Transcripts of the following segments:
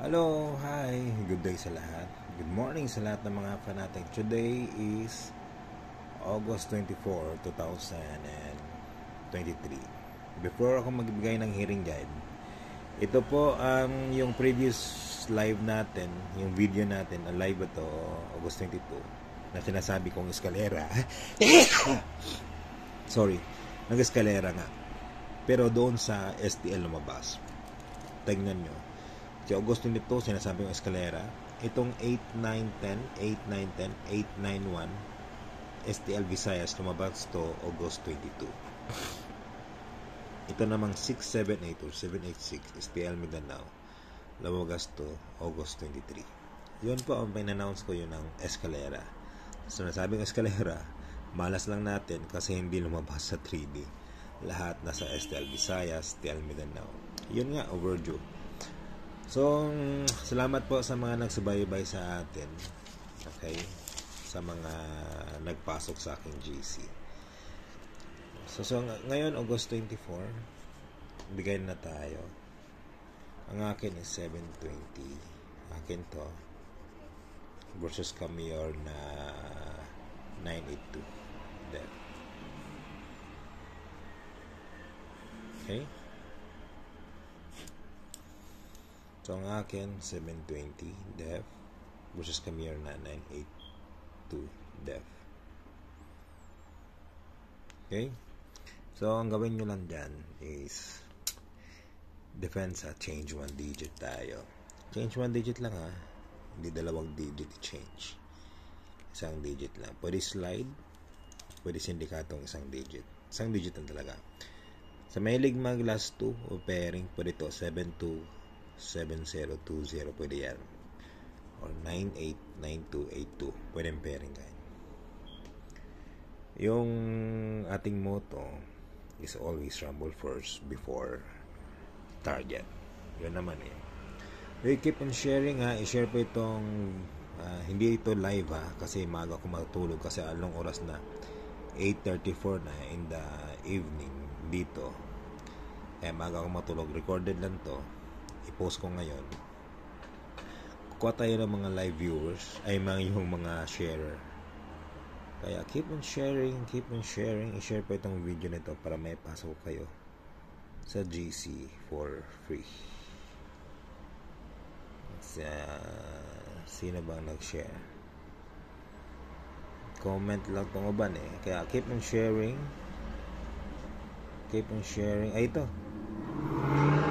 Hello, hi, good day sa lahat. Good morning sa lahat ng mga fanatic. Today is August 24, 2023. Before ako magbigay ng hearing guide, ito po ang yung previous live natin, yung video natin, ang live ito, August 22, na sinasabi kong eskalera. Sorry, nag-eskalera nga. Pero doon sa STL lumabas. Tingnan nyo. Si August 22, sinasabi yung eskalera. Itong 8-9-10, 8-9-10, 8-9-1, STL Visayas, lumabas to August 22. Ito namang 6-7-8 or 7-8-6, STL Mindanao, lumabas to August 23. Yun po ang pinannounce ko yun ng eskalera. So, nasabing eskalera, malas lang natin kasi hindi lumabas sa 3D. Lahat nasa STL Visayas, STL Mindanao. Yun nga, overdue. So, salamat po sa mga nagsubaybay sa atin. Okay? Sa mga nagpasok sa aking GC. So ngayon, August 24, bigay na tayo. Ang akin is 720. Akin to. Versus Kamior na 982. Then. Okay? So, ang akin, 720 def versus Kamior na 982 def. Okay? So, ang gawin nyo lang dyan is defense change one digit tayo. Change one digit lang ha. Hindi dalawang digit change. Isang digit lang. Pwede slide. Pwede sindikatong isang digit. Isang digit lang talaga. Sa may ligmag last 2 o pairing, pwede to 72 7020, pwede yan, or 989282, pwede pairing yan. Yung ating motto is always rumble first before target. Yun naman eh. We keep on sharing ha. I-share po itong hindi ito live ha, kasi maaga ko matulog kasi anong oras na 8:34 na in the evening dito, kaya maaga ko matulog. Recorded lang to, i-post ko ngayon. Kukuha tayo ng mga live viewers, ay yung mga sharer. Kaya keep on sharing. I-share po itong video nito para may pasok kayo sa GC for free. Sino bang nag-share? Comment lang itong uban eh. Kaya keep on sharing. Ay, ito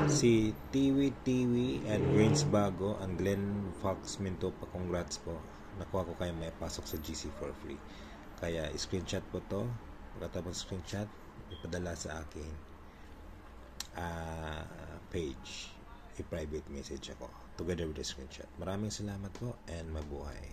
si Tiwi and Waynes Bago and Glenn Fox Minto pa, congrats po, nakuha ko kayo may pasok sa GC for free. Kaya screenshot po to, pagkatapos screenshot ipadala sa akin page, i-private message ako together with the screenshot. Maraming salamat po and mabuhay.